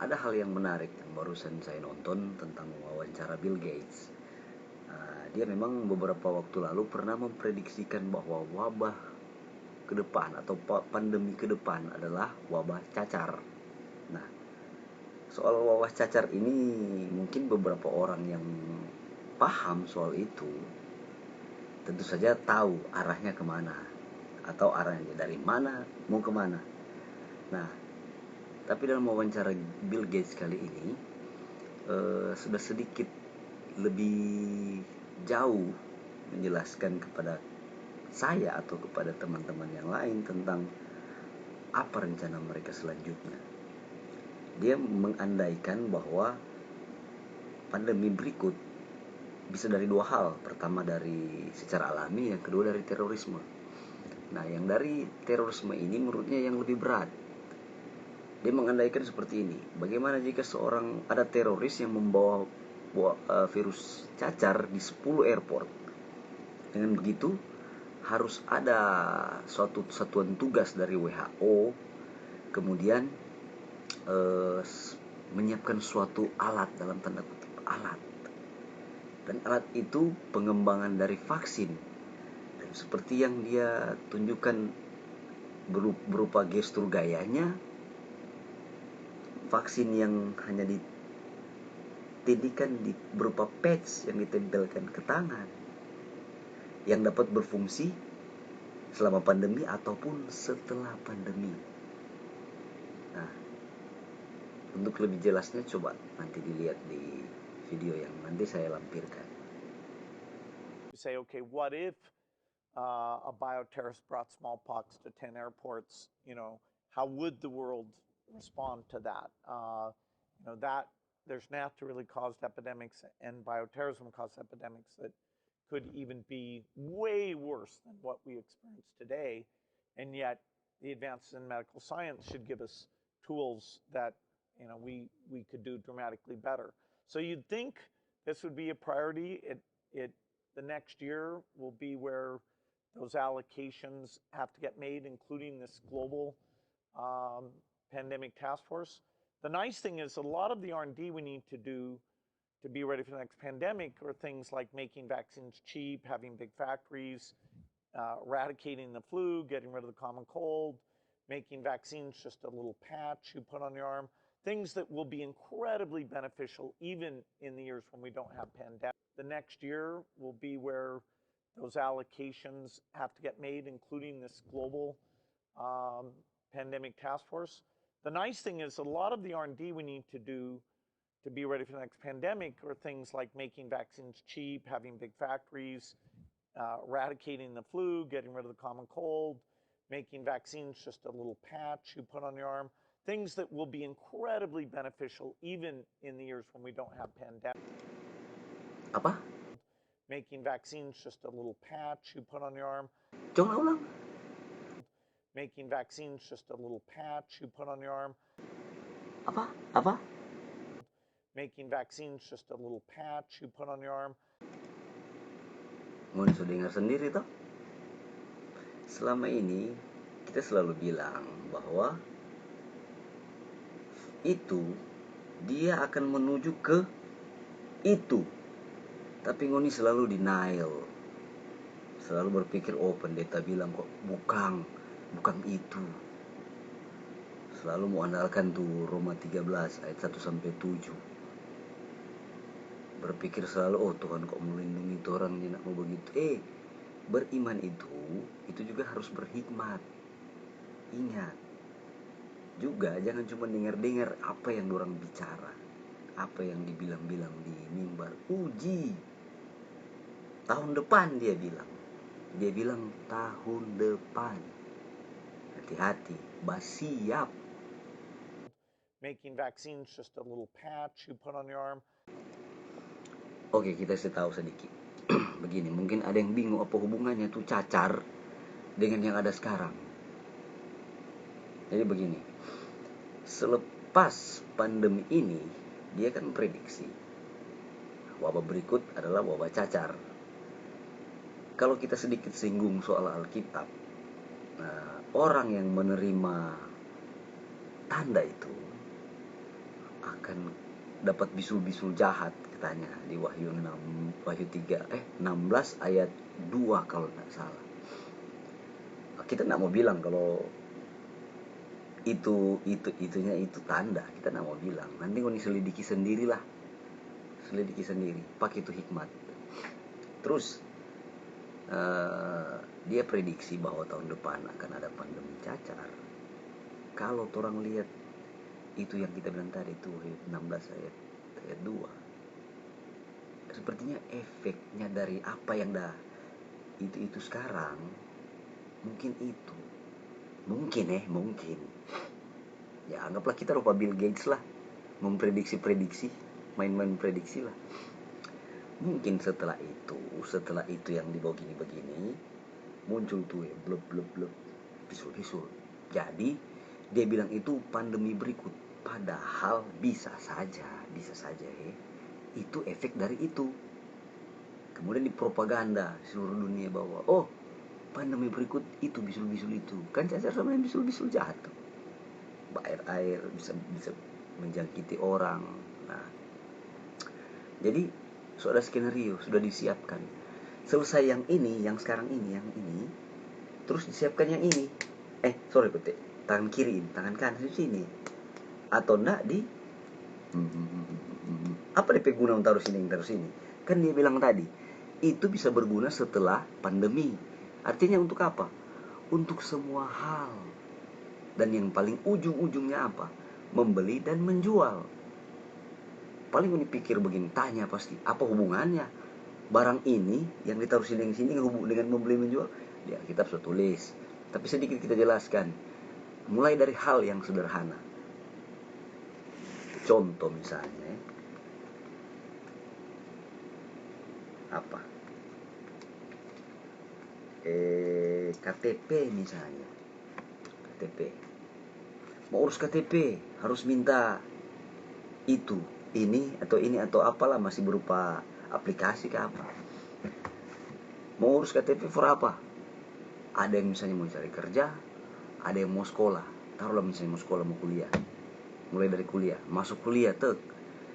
Ada hal yang menarik yang barusan saya nonton tentang wawancara Bill Gates. Dia memang beberapa waktu lalu pernah memprediksikan bahwa wabah ke depan atau pandemi ke depan adalah wabah cacar. Nah, soal wabah cacar ini mungkin beberapa orang yang paham soal itu tentu saja tahu arahnya kemana atau arahnya dari mana mau kemana. Nah, tapi dalam wawancara Bill Gates kali ini sudah sedikit lebih jauh menjelaskan kepada saya atau kepada teman-teman yang lain tentang apa rencana mereka selanjutnya. Dia mengandaikan bahwa pandemi berikut bisa dari dua hal. Pertama dari secara alami, yang kedua dari terorisme. Nah, yang dari terorisme ini menurutnya yang lebih berat. Dia mengandaikan seperti ini. Bagaimana jika ada teroris yang membawa virus cacar di 10 airport? Dengan begitu, harus ada suatu satuan tugas dari WHO, kemudian menyiapkan suatu alat, dalam tanda kutip alat, dan alat itu pengembangan dari vaksin. Dan seperti yang dia tunjukkan berupa gestur gayanya, vaksin yang hanya ditindikan berupa patch yang ditempelkan ke tangan, yang dapat berfungsi selama pandemi ataupun setelah pandemi. Nah, untuk lebih jelasnya coba nanti dilihat di video yang nanti saya lampirkan. You say, okay, what if a bioterrorist brought smallpox to 10 airports? How would the world respond to that? That there's naturally caused epidemics and bioterrorism caused epidemics that could even be way worse than what we experience today. And yet the advances in medical science should give us tools that we could do dramatically better. So you'd think this would be a priority. The next year will be where those allocations have to get made, including this global pandemic task force. The nice thing is a lot of the R&D we need to do to be ready for the next pandemic are things like making vaccines cheap, having big factories, eradicating the flu, getting rid of the common cold, making vaccines just a little patch you put on your arm, things that will be incredibly beneficial even in the years when we don't have pandemic. The next year will be where those allocations have to get made, including this global pandemic task force. The nice thing is a lot of the R&D we need to do to be ready for the next pandemic are things like making vaccines cheap, having big factories, eradicating the flu, getting rid of the common cold, making vaccines just a little patch you put on your arm, things that will be incredibly beneficial even in the years when we don't have pandemic. Apa? Making vaccines just a little patch you put on your arm. Ulang. Making vaccines just a little patch you put on your arm. Apa? Making vaccines just a little patch you put on your arm. Mau sudah dengar sendiri toh? Selama ini kita selalu bilang bahwa itu dia akan menuju ke itu. Tapi Ngoni selalu denial. Selalu berpikir, oh pendeta bilang kok bukan itu. Selalu mau andalkan tuh Roma 13 ayat 1 sampai 7. Berpikir selalu, oh Tuhan kok melindungi itu orang yang mau begitu. Beriman itu juga harus berhikmat. Ingat, juga jangan cuma dengar-dengar apa yang orang bicara, apa yang dibilang-bilang di mimbar. Uji. Tahun depan dia bilang tahun depan. Hati-hati, siap. Making vaccines just a little patch you put on your arm. Oke, kita tahu sedikit. Begini, mungkin ada yang bingung apa hubungannya tuh cacar dengan yang ada sekarang. Jadi begini, selepas pandemi ini, dia kan prediksi wabah berikut adalah wabah cacar. Kalau kita sedikit singgung soal Alkitab, orang yang menerima tanda itu akan dapat bisul-bisul jahat katanya di Wahyu 16 ayat 2 kalau tidak salah. Kita tidak mau bilang kalau itunya itu tanda, kita tidak mau bilang. Nanti kau selidiki sendirilah, selidiki sendiri, pakai itu hikmat. Terus dia prediksi bahwa tahun depan akan ada pandemi cacar. Kalau orang lihat itu yang kita bilang tadi itu 16 ayat 2, sepertinya efeknya dari apa yang dah itu sekarang mungkin mungkin ya anggaplah kita rupa Bill Gates lah, memprediksi main-main prediksi lah. Mungkin setelah itu yang dibawa begini muncul tuh ya blub bisul. Jadi dia bilang itu pandemi berikut, padahal bisa saja ya itu efek dari itu. Kemudian dipropaganda seluruh dunia bahwa pandemi berikut itu bisul-bisul itu. Kan cacar sama yang bisul-bisul jahat tuh. Air bisa menjangkiti orang. Nah, jadi sudah skenario, sudah disiapkan. Selesai yang ini, yang sekarang ini, terus disiapkan yang ini. Tangan kiri, tangan kanan di sini. Atau enggak di apa DP guna taruh sini? Kan dia bilang tadi, itu bisa berguna setelah pandemi. Artinya untuk apa? Untuk semua hal. Dan yang paling ujung-ujungnya apa? Membeli dan menjual. Paling ini pikir begini, tanya pasti, apa hubungannya barang ini yang ditaruh sini dengan membeli menjual? Ya, kita sudah tulis. Tapi sedikit kita jelaskan. Mulai dari hal yang sederhana. Contoh misalnya, apa? KTP misalnya. KTP. Mau urus KTP harus minta ini atau apalah, masih berupa aplikasi ke apa. Mau urus KTP for apa? Ada yang misalnya mau cari kerja, ada yang mau sekolah. Taruhlah misalnya mau sekolah, mau kuliah. Mulai dari kuliah, masuk kuliah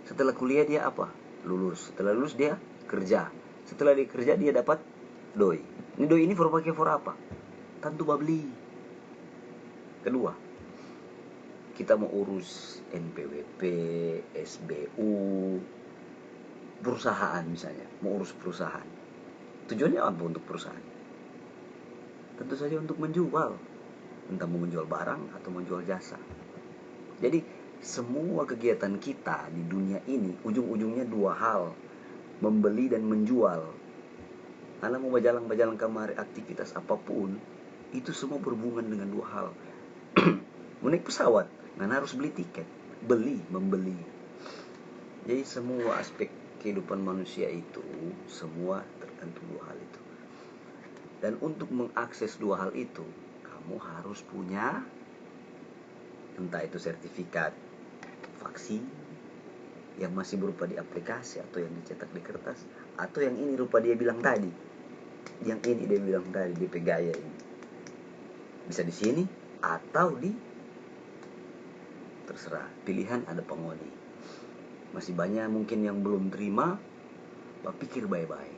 setelah kuliah dia apa? Lulus. Setelah lulus dia kerja. Setelah dia kerja dia dapat doi. Ini doi ini pakai for apa? Tentu babli. Kedua, kita mau urus NPWP, SBU, perusahaan misalnya, mau urus perusahaan. Tujuannya apa untuk perusahaan? Tentu saja untuk menjual, entah mau menjual barang atau menjual jasa. Jadi semua kegiatan kita di dunia ini ujung-ujungnya dua hal, membeli dan menjual. Karena mau bajalang kamari, aktivitas apapun, itu semua berhubungan dengan dua hal. Mau naik pesawat, kan harus beli tiket, membeli. Jadi semua aspek kehidupan manusia itu semua tergantung dua hal itu. Dan untuk mengakses dua hal itu, kamu harus punya entah itu sertifikat vaksin yang masih berupa di aplikasi atau yang dicetak di kertas, atau yang ini rupa dia bilang tadi. Yang ini dia bilang tadi, DP gaya ini. Bisa di sini atau di, terserah, pilihan ada pengoni. Masih banyak mungkin yang belum terima, pikir baik-baik.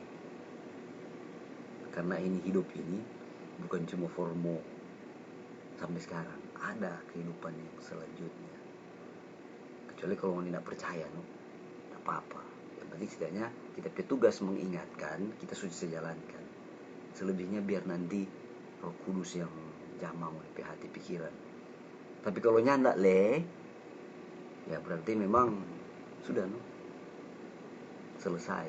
Karena ini hidup ini bukan cuma formo sampai sekarang, ada kehidupan yang selanjutnya. Kecuali kalau tidak percaya, tidak apa-apa. Yang penting setidaknya kita petugas mengingatkan, kita sudah sejalankan. Selebihnya biar nanti Roh Kudus yang jamah di hati pikiran. Tapi kalau nyandak ya berarti memang sudah selesai.